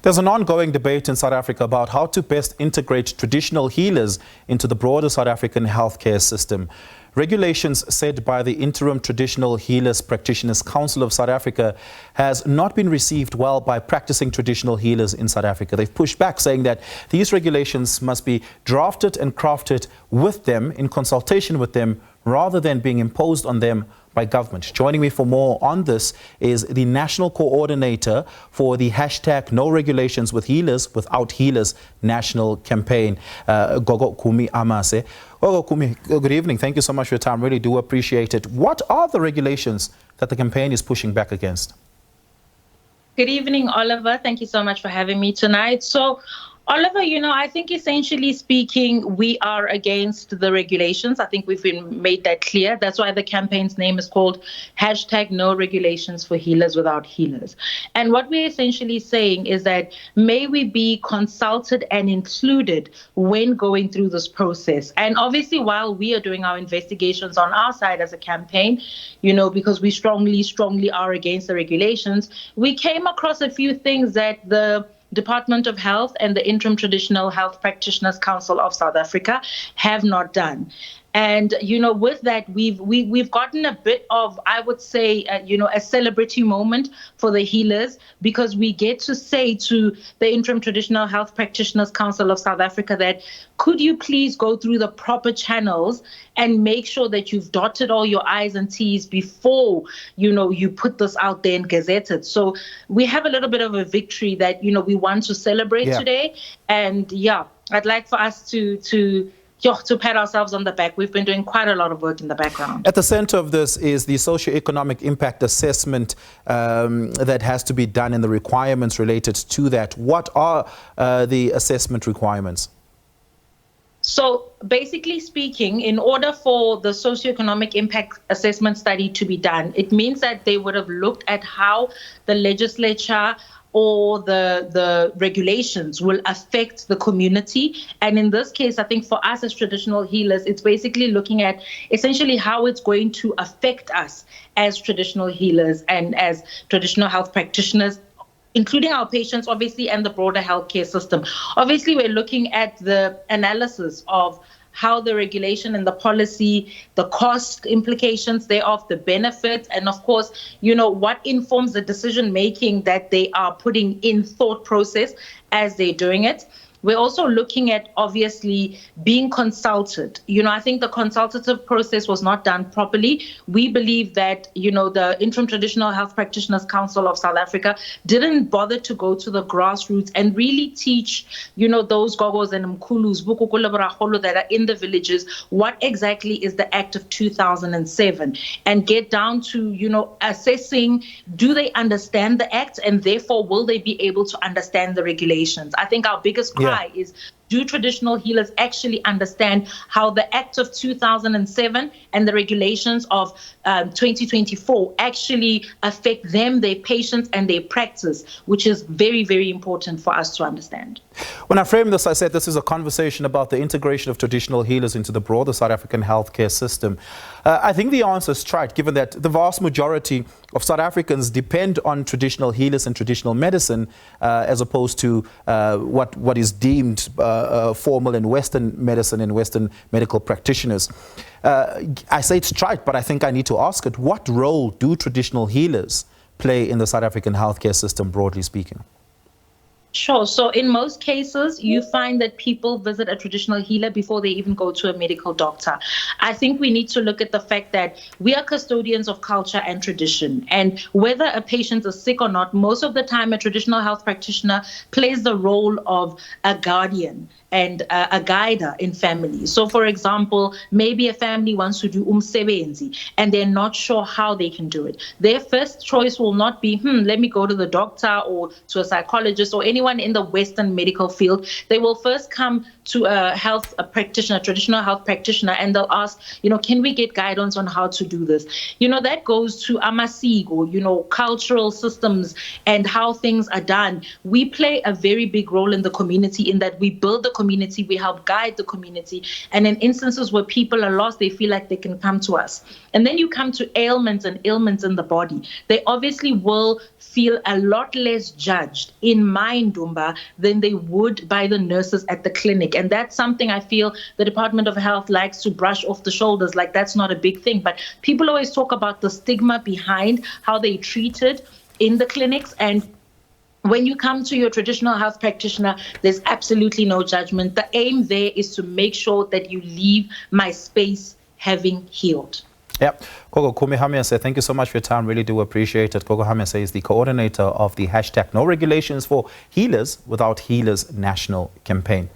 There's an ongoing debate in South Africa about how to best integrate traditional healers into the broader South African healthcare system. Regulations set by the Interim Traditional Healers Practitioners Council of South Africa has not been received well by practicing traditional healers in South Africa. They've pushed back, saying that these regulations must be drafted and crafted with them, in consultation with them, rather than being imposed on them by government. Joining me for more on this is the National Co-ordinator for the hashtag No Regulations with Healers Without Healers national campaign, Gogo Khumi Hamese. Gogo Khumi, good evening. Thank you so much for your time. Really do appreciate it. What are the regulations that the campaign is pushing back against? Good evening, Oliver. Thank you so much for having me tonight. So, Oliver, I think essentially speaking, we are against the regulations. I think we've made that clear. That's why the campaign's name is called hashtag No Regulations for Healers Without Healers. And what we're essentially saying is that may we be consulted and included when going through this process. And obviously, while we are doing our investigations on our side as a campaign, because we strongly are against the regulations, we came across a few things that the Department of Health and the Interim Traditional Health Practitioners Council of South Africa have not done. And, with that, we've gotten a bit of, I would say, a celebrity moment for the healers, because we get to say to the Interim Traditional Health Practitioners Council of South Africa that, could you please go through the proper channels and make sure that you've dotted all your I's and T's before, you put this out there and gazette it. So we have a little bit of a victory that, we want to celebrate today. And I'd like for us to pat ourselves on the back. We've been doing quite a lot of work in the background. At the center of this is the socio-economic impact assessment that has to be done and the requirements related to that. What are the assessment requirements? So basically speaking, in order for the socio-economic impact assessment study to be done, it means that they would have looked at how the legislature or the regulations will affect the community. And in this case, I think for us as traditional healers, it's basically looking at essentially how it's going to affect us as traditional healers and as traditional health practitioners, including our patients, obviously, and the broader healthcare system. Obviously, we're looking at the analysis of how the regulation and the policy, the cost implications thereof, the benefits, and of course, what informs the decision making that they are putting in thought process as they're doing it. We're also looking at, obviously, being consulted. I think the consultative process was not done properly. We believe that, the Interim Traditional Health Practitioners Council of South Africa didn't bother to go to the grassroots and really teach, those gogos and mkulus, that are in the villages, what exactly is the Act of 2007, and get down to, assessing, do they understand the Act, and therefore will they be able to understand the regulations? I think our biggest is, do traditional healers actually understand how the Act of 2007 and the regulations of 2024 actually affect them, their patients, and their practice, which is very, very important for us to understand. When I framed this, I said this is a conversation about the integration of traditional healers into the broader South African healthcare system. I think the answer is trite, given that the vast majority of South Africans depend on traditional healers and traditional medicine, as opposed to what is deemed formal in Western medicine and Western medical practitioners. I say it's trite, but I think I need to ask it. What role do traditional healers play in the South African healthcare system, broadly speaking? Sure. So in most cases, you find that people visit a traditional healer before they even go to a medical doctor. I think we need to look at the fact that we are custodians of culture and tradition. And whether a patient is sick or not, most of the time a traditional health practitioner plays the role of a guardian and a guider in families. So, for example, maybe a family wants to do umsebenzi and they're not sure how they can do it. Their first choice will not be, let me go to the doctor or to a psychologist or anyone in the Western medical field. They will first come to a practitioner, traditional health practitioner, and they'll ask, can we get guidance on how to do this? That goes to amasiko, cultural systems and how things are done. We play a very big role in the community in that we build the community, we help guide the community. And in instances where people are lost, they feel like they can come to us. And then you come to ailments and ailments in the body. They obviously will feel a lot less judged, in my Ndumba than they would by the nurses at the clinic. And that's something I feel the Department of Health likes to brush off the shoulders, like that's not a big thing. But people always talk about the stigma behind how they treated in the clinics. And when you come to your traditional health practitioner, there's absolutely no judgment. The aim there is to make sure that you leave my space having healed. Yep. Gogo Khumi Hamese, thank you so much for your time. Really do appreciate it. Gogo Hamese is the coordinator of the #NoRegulations for Healers Without Healers national campaign.